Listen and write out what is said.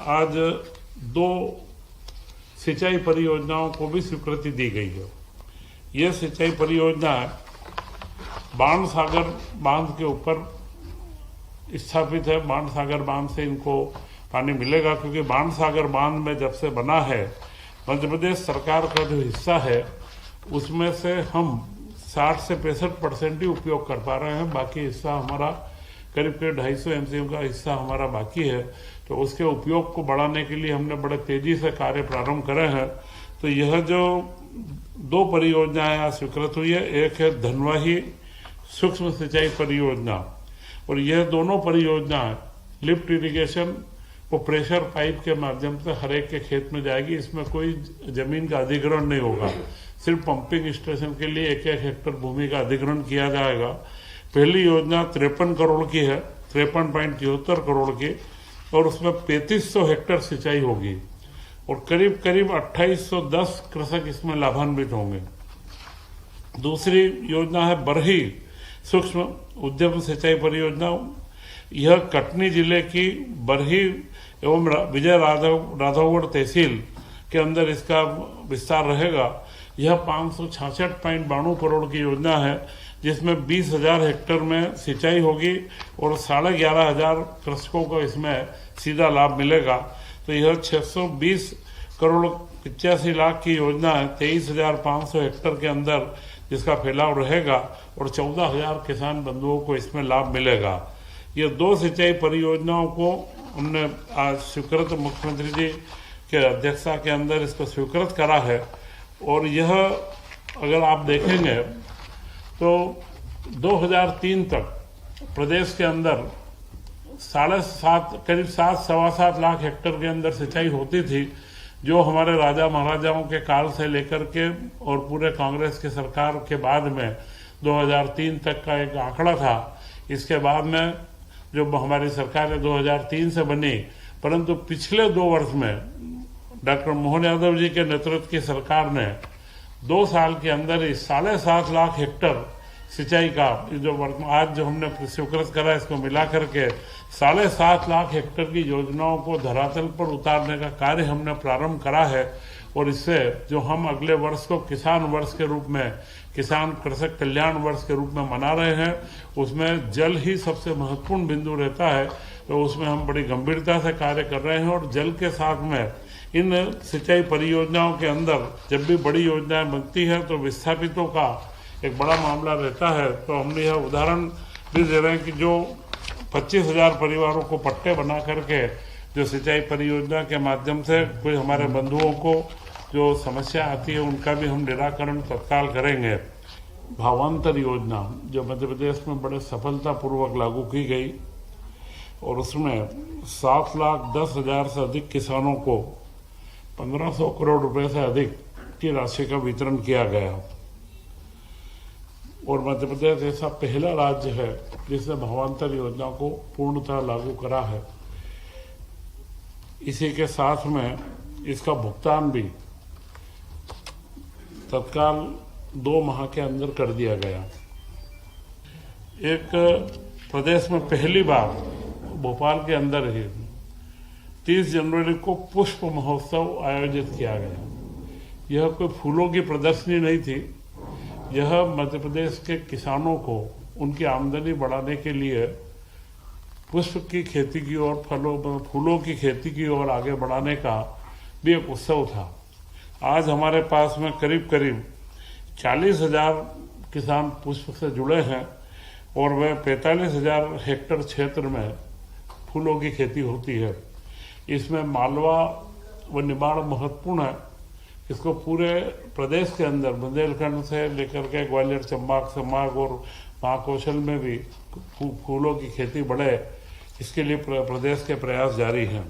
आज 2 सिंचाई परियोजनाओं को भी स्वीकृति दी गई है। यह सिंचाई परियोजना बाणसागर बांध के ऊपर स्थापित है। बाणसागर बांध से इनको पानी मिलेगा, क्योंकि बाणसागर बांध में जब से बना है, मध्य प्रदेश सरकार का जो हिस्सा है उसमें से हम 60 से 65% ही उपयोग कर पा रहे हैं। बाकी हिस्सा हमारा करीब 250 MCM का हिस्सा हमारा बाकी है। तो उसके उपयोग को बढ़ाने के लिए हमने बड़े तेजी से कार्य प्रारंभ करे हैं। तो यह जो 2 परियोजनाएं आज स्वीकृत हुई है, एक है धनवाही सूक्ष्म सिंचाई परियोजना, और यह दोनों परियोजनाएं लिफ्ट इरिगेशन वो प्रेशर पाइप के माध्यम से हर एक के खेत में जाएगी। इसमें कोई जमीन का अधिग्रहण नहीं होगा, सिर्फ पंपिंग स्टेशन के लिए 1-1 हेक्टेयर भूमि का अधिग्रहण किया जाएगा। पहली योजना 53 करोड़ की है, 53.74 करोड़ की, और उसमें 3500 हेक्टेयर सिंचाई होगी और करीब करीब 2810 कृषक इसमें लाभान्वित होंगे। दूसरी योजना है बरही सूक्ष्म उद्यम सिंचाई परियोजना। यह कटनी जिले की बरही एवं विजय राघवगढ़ तहसील के अंदर इसका विस्तार रहेगा। यह 566.92 करोड़ की योजना है, जिसमें 20,000 हेक्टेयर में सिंचाई होगी और 11,500 कृषकों को इसमें सीधा लाभ मिलेगा। तो यह 620 करोड़ 85 लाख की योजना है, 23,500 हेक्टेयर के अंदर जिसका फैलाव रहेगा और 14,000 किसान बंधुओं को इसमें लाभ मिलेगा। ये 2 सिंचाई परियोजनाओं को हमने आज स्वीकृत, मुख्यमंत्री जी के अध्यक्षता के अंदर इसको स्वीकृत करा है। और यह अगर आप देखेंगे तो 2003 तक प्रदेश के अंदर 7.5 करीब 7-7.25 लाख हेक्टेयर के अंदर सिंचाई होती थी, जो हमारे राजा महाराजाओं के काल से लेकर के और पूरे कांग्रेस की सरकार के बाद में 2003 तक का एक आंकड़ा था। इसके बाद में जो हमारी सरकार 2003 से बनी, परंतु पिछले 2 वर्ष में डॉक्टर मोहन यादव जी के नेतृत्व की सरकार ने 2 साल के अंदर ही 7.5 लाख हेक्टेयर सिंचाई का जो आज जो हमने स्वीकृत करा, इसको मिला करके 7.5 लाख हेक्टेयर की योजनाओं को धरातल पर उतारने का कार्य हमने प्रारंभ करा है। और इससे जो हम अगले वर्ष को किसान वर्ष के रूप में, किसान कृषक कल्याण वर्ष के रूप में मना रहे हैं, उसमें जल ही सबसे महत्वपूर्ण बिंदु रहता है। तो उसमें हम बड़ी गंभीरता से कार्य कर रहे हैं। और जल के साथ में इन सिंचाई परियोजनाओं के अंदर जब भी बड़ी योजनाएं बनती है तो विस्थापितों का एक बड़ा मामला रहता है। तो हमने यह उदाहरण भी दे रहे हैं कि जो 25,000 परिवारों को पट्टे बना करके जो सिंचाई परियोजना के माध्यम से कोई हमारे बंधुओं को जो समस्या आती है उनका भी हम निराकरण तत्काल करेंगे। भावांतर योजना जो मध्य प्रदेश में बड़े सफलतापूर्वक लागू की गई और उसमें 7,10,000 से अधिक किसानों को 1,500 करोड़ रुपए से अधिक की राशि का वितरण किया गया। और मध्य प्रदेश ऐसा पहला राज्य है जिसने भावांतर योजना को पूर्णतः लागू करा है। इसी के साथ में इसका भुगतान भी तत्काल 2 माह के अंदर कर दिया गया। एक प्रदेश में पहली बार भोपाल के अंदर ही 30 जनवरी को पुष्प महोत्सव आयोजित किया गया। यह कोई फूलों की प्रदर्शनी नहीं थी, यह मध्य प्रदेश के किसानों को उनकी आमदनी बढ़ाने के लिए पुष्प की खेती की और फूलों की खेती की ओर आगे बढ़ाने का भी एक उत्सव था। आज हमारे पास में करीब करीब 40,000 किसान पुष्प से जुड़े हैं और वह 45,000 हेक्टेयर क्षेत्र में फूलों की खेती होती है। इसमें मालवा व निमाड़ महत्वपूर्ण है। इसको पूरे प्रदेश के अंदर बुंदेलखंड से लेकर के ग्वालियर चंबाक संभाग और महाकौशल में भी फूलों की खेती बढ़े, इसके लिए प्रदेश के प्रयास जारी हैं।